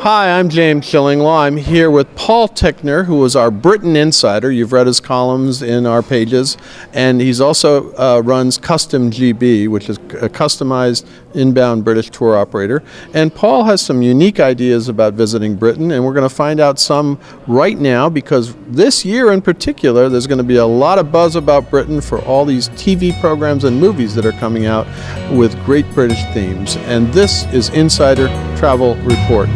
Hi, I'm James Shillinglaw. I'm here with Paull Tickner, who is our Britain insider. You've read his columns in our pages. And he's also runs Custom GB, which is a customized inbound British tour operator. And Paul has some unique ideas about visiting Britain, and we're going to find out some right now, because this year in particular, there's going to be a lot of buzz about Britain for all these TV programs and movies that are coming out with great British themes. And this is Insider Travel Report.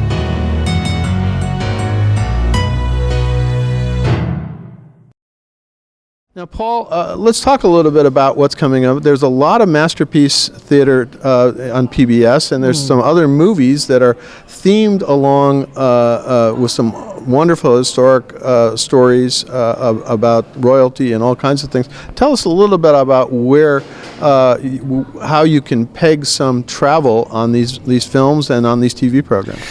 Now, Paul, let's talk a little bit about what's coming up. There's a lot of masterpiece theater on PBS, and there's some other movies that are themed along with some wonderful historic stories about royalty and all kinds of things. Tell us a little bit about where, how you can peg some travel on these films and on these TV programs.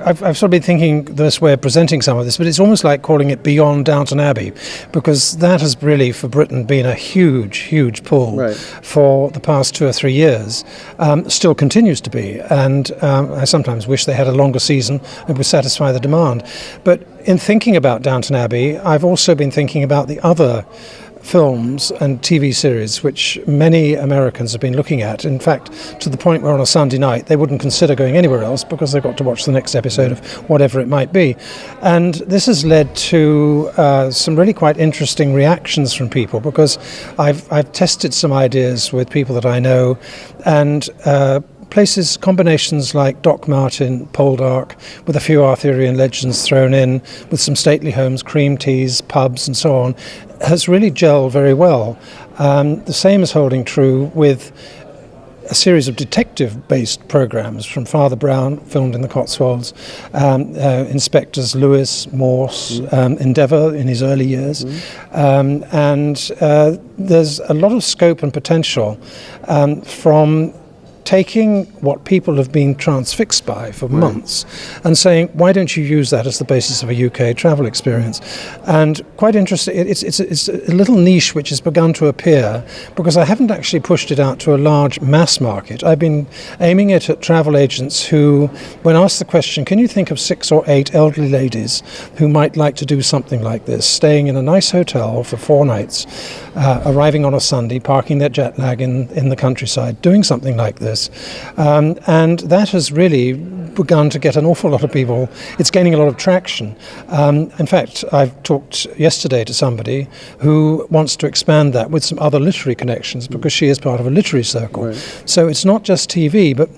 I've sort of been thinking this way of presenting some of this, but it's almost like calling it Beyond Downton Abbey, because that has really, for Britain, been a huge pull for the past 2 or 3 years. Still continues to be, and I sometimes wish they had a longer season and would satisfy the demand. But in thinking about Downton Abbey, I've also been thinking about the other films and TV series which many Americans have been looking at, in fact to the point where on a Sunday night they wouldn't consider going anywhere else because they've got to watch the next episode of whatever it might be. And this has led to some really quite interesting reactions from people, because I've tested some ideas with people that I know, and places, combinations like Doc Martin, Poldark, with a few Arthurian legends thrown in, with some stately homes, cream teas, pubs and so on, has really gelled very well. The same is holding true with a series of detective-based programs from Father Brown, filmed in the Cotswolds, Inspectors Lewis, Morse, Endeavour in his early years, and there's a lot of scope and potential from taking what people have been transfixed by for months and saying, why don't you use that as the basis of a UK travel experience? And quite interesting, it's a little niche which has begun to appear, because I haven't actually pushed it out to a large mass market. I've been aiming it at travel agents who, when asked the question, can you think of 6 or 8 elderly ladies who might like to do something like this, staying in a nice hotel for 4 nights, arriving on a Sunday, parking their jet lag in the countryside, doing something like this. And that has really begun to get an awful lot of people. It's gaining a lot of traction. In fact, I've talked yesterday to somebody who wants to expand that with some other literary connections, because she is part of a literary circle. So it's not just TV, but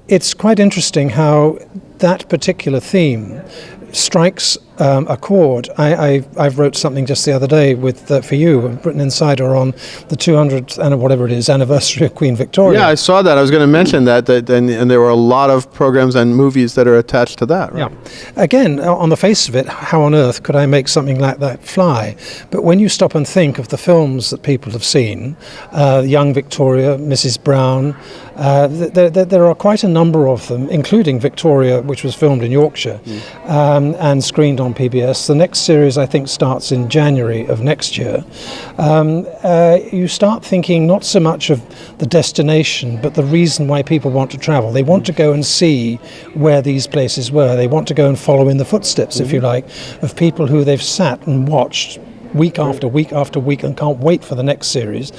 it's quite interesting how that particular theme strikes a chord. I've wrote something just the other day with for you, Britain Insider, on the 200th and whatever it is anniversary of Queen Victoria. Yeah, I saw that. I was going to mention that and there were a lot of programs and movies that are attached to that. Right? Yeah. Again, on the face of it, how on earth could I make something like that fly? But when you stop and think of the films that people have seen, Young Victoria, Mrs. Brown, there are quite a number of them, including Victoria, which was filmed in Yorkshire and screened on PBS. The next series, I think, starts in January of next year. You start thinking not so much of the destination, but the reason why people want to travel. They want to go and see where these places were. They want to go and follow in the footsteps, if you like, of people who they've sat and watched week after week after week and can't wait for the next series.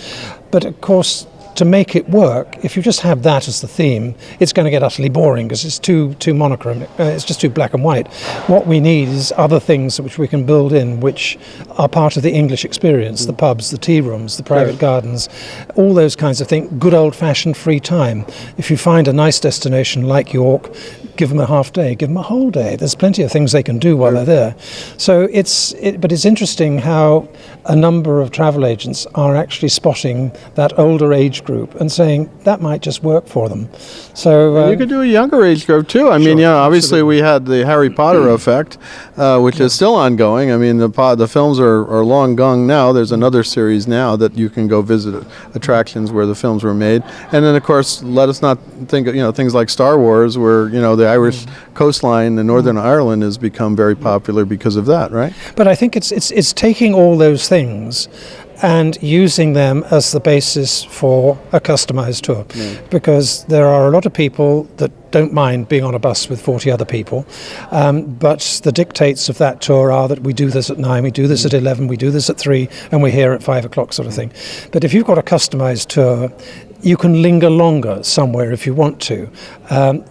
But of course, to make it work, if you just have that as the theme, it's going to get utterly boring, because it's too monochromatic. It's just too black and white. What we need is other things which we can build in, which are part of the English experience: the pubs, the tea rooms, the private gardens, all those kinds of things. Good old-fashioned free time. If you find a nice destination like York, give them a half day, give them a whole day. There's plenty of things they can do while they're there. So but it's interesting how a number of travel agents are actually spotting that older age group and saying that might just work for them. So you could do a younger age group too. I mean, obviously we had the Harry Potter effect, which is still ongoing. I mean, the films are long gone now. There's another series now that you can go visit attractions where the films were made. And then, of course, let us not think of, things like Star Wars, where, the Irish coastline in Northern Ireland has become very popular because of that, right? But I think it's taking all those things and using them as the basis for a customized tour. Because there are a lot of people that don't mind being on a bus with 40 other people, but the dictates of that tour are that we do this at 9, we do this at 11, we do this at 3, and we're here at 5 o'clock sort of thing. But if you've got a customized tour, you can linger longer somewhere if you want to.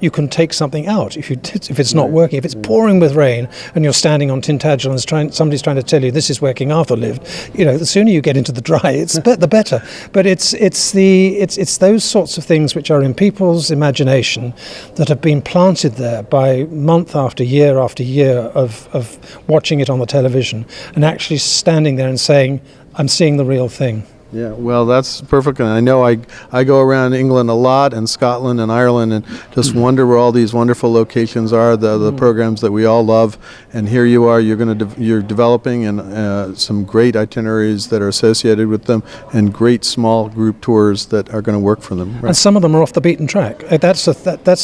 You can take something out if it's not working. If it's pouring with rain and you're standing on Tintagel and somebody's trying to tell you this is where King Arthur lived, the sooner you get into the dry, the better. But it's those sorts of things which are in people's imagination that have been planted there by month after year of watching it on the television and actually standing there and saying, I'm seeing the real thing. Yeah, well, that's perfect. And I know I go around England a lot and Scotland and Ireland and just wonder where all these wonderful locations are, the programs that we all love. And here you are, you're developing and some great itineraries that are associated with them and great small group tours that are going to work for them. Right? And some of them are off the beaten track. That's a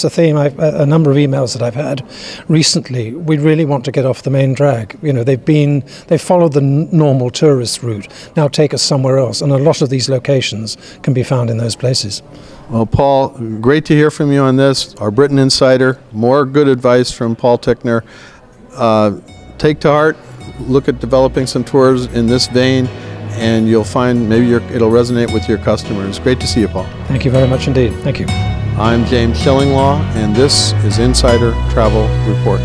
theme. A number of emails that I've had recently. We really want to get off the main drag. They've followed the normal tourist route. Now take us somewhere else. And a lot of these locations can be found in those places. Well, Paul, great to hear from you on this. Our Britain Insider, more good advice from Paull Tickner. Take to heart, look at developing some tours in this vein, and you'll find maybe it'll resonate with your customers. Great to see you, Paul. Thank you very much indeed. Thank you. I'm James Shillinglaw, and this is Insider Travel Report.